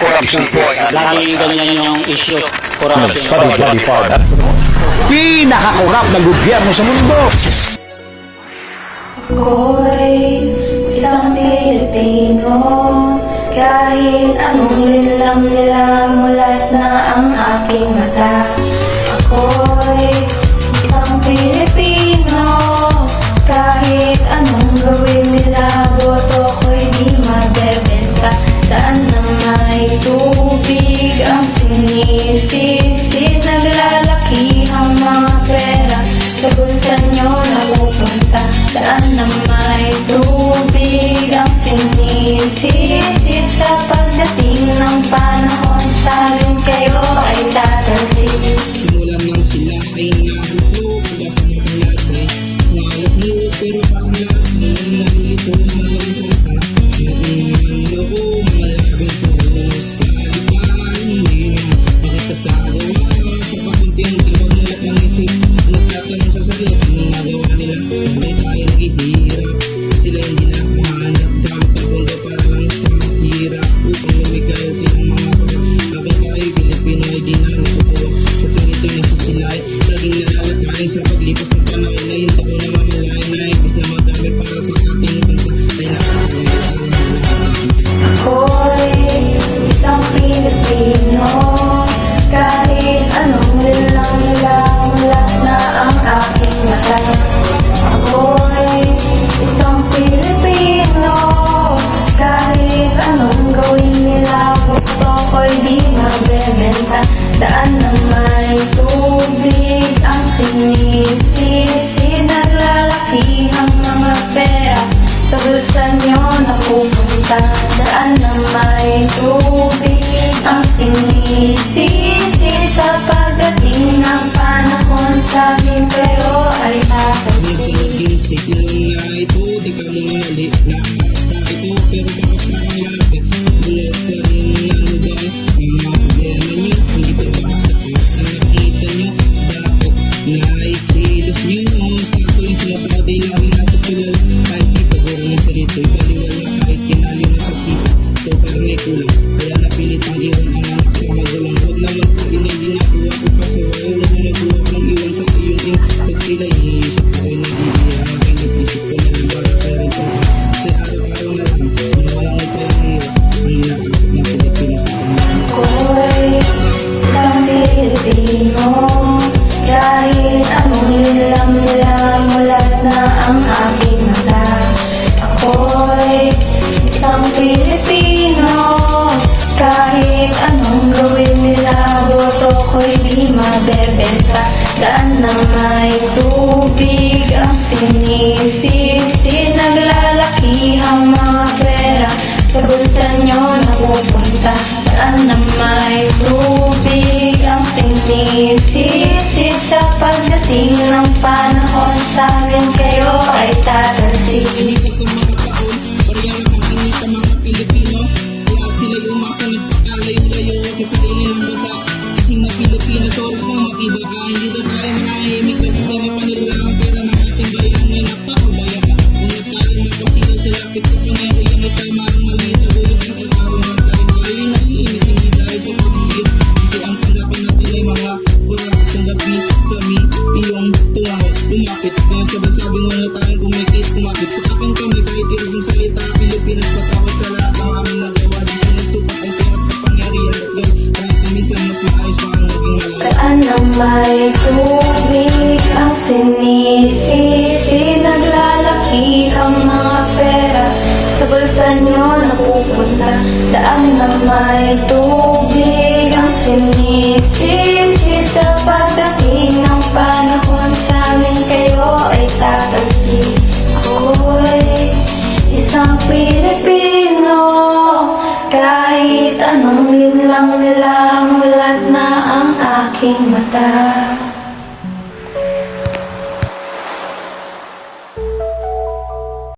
corruption po. Laging ganyan yung issue. Corruption. Pinakakorap na gobyerno sa mundo. Ako'y isang Pilipino, kahit anong nilamulat na ang aking mata. Ako'y isang Pilipino, kahit anong gawin nila, boto ko'y di mabebenta. Daan na may tubig ang sinisisid, naglalaki ang mga pera, sa bulsa nyo napupunta. Daan na may tubig ang sinisisid, sa pagdating ng panahon sa amin kayo ay tatalsik. Simulan nang sila ay nabuto, pagkasan ng latre, nawag mo pero bakang lahat mo nalilito, magaling salita. Yung loko, mga labing pulos, lalipan, bakit kasagawa sa pakunti-unti, wag mo lang ang isip, nagtatanong sa sagot, anong nagawa nila, kung tayo naghihirap, sila yung ginakahanap, kapag para lang sa hirap, upang lumigay silang mga kapag, habang tayo Pilipino ay di na natutuwa, sa tunito na sisilay, laging nalawat sa paglipas ng panahon na yung tako na mamalayan na ibig na madami para sa ating bansa, ay nakasalamat. Ako'y isang Pilipino, kahit anong nilamulat na ang aking mata. Ako'y isang Pilipino, kahit anong gawin nila, gusto ko'y di mabebenta. Daan na may tubig ang sinisisid, naglalaki ang mga pera, sa bulsa nyo napupunta. Daan na may tubig ang sinisisid, sa pagdating ng panahon sa amin kayo ay tatalsik. Minsan naging siklong na ito, di ka mo mali na basta ito, pero bakit parang lapit, bulot pa rin ang lugar, ang mga problema nyo, hindi pa ba sa na nakita nyo, dapat na ikilos nyo, sa tuwing sinasabi namin natutulal, kahit di pa guro ng salito, ibaliwala kahit kinali na sa sito, so parang may kulang, kaya napilit ang iwan ang anak sa magulang, huwag naman po inay ginagawa ko pa sa wayo, huwag na nagawa ko ng iwan sa tuyong in, pag sila iisip ako'y nagigihirap, ay nag-isip ko na lang para sa rin ko, kasi araw-araw na lang, kung walang ipahihirap, ang inaakap ng Pilipinas sa kanya. Ako'y isang Pilipino, kahit anong nilamulat na ang aking mata. Ako'y isang Pilipino, kahit anong gawin nila, boto ko'y di mabebenta. Daan na may tubig ang sinisisid, naglalaki ang mga pera, sa bulsa nyo napupunta. Daan na may tubig ang sinisisid, sa pagdating ng panahon sa amin kayo ay tatalsik. Inita sa mga taon, parehang ang inita mga Pilipino, lahat sila'y umasa nagpakalayo-layo sa sarili ng bansa. Kasing na Pilipinas, oras ng makiba ka, hindi na tayo manahimik na sa sama panilulang pera ng ating bayan ay napakabaya ka. Kung na tayo mapasilaw sa lapit sa pangero, yung itama ang maliit na gulog ng pagkaroon ng tayo. Tayo'y naiinis, hindi dahil sa pagigit, kasi ang tanggapan natin ay mga kurang sa gabi kami, iyong tungo, lumapit. Kaya sabay-sabing wala tayong kumikit, kumapit sa aking kamay kahit irong salita. Pilipinas, patawad sa lahat ng aming nagawa, di sinusukat ang pera't kapangyarihan at gawin. Kahit minsan mas maayos pa ang naging malayo. Daan na may tubig ang sinisisid, naglalaki ang mga pera, sa bulsa nyo napupunta. Daan na may tubig ang sinisisid, sa pagdating ng panahon sa amin kayo ay tatalsik. Ako'y isang Pilipino, kahit anong nilamulat na ang aking mata.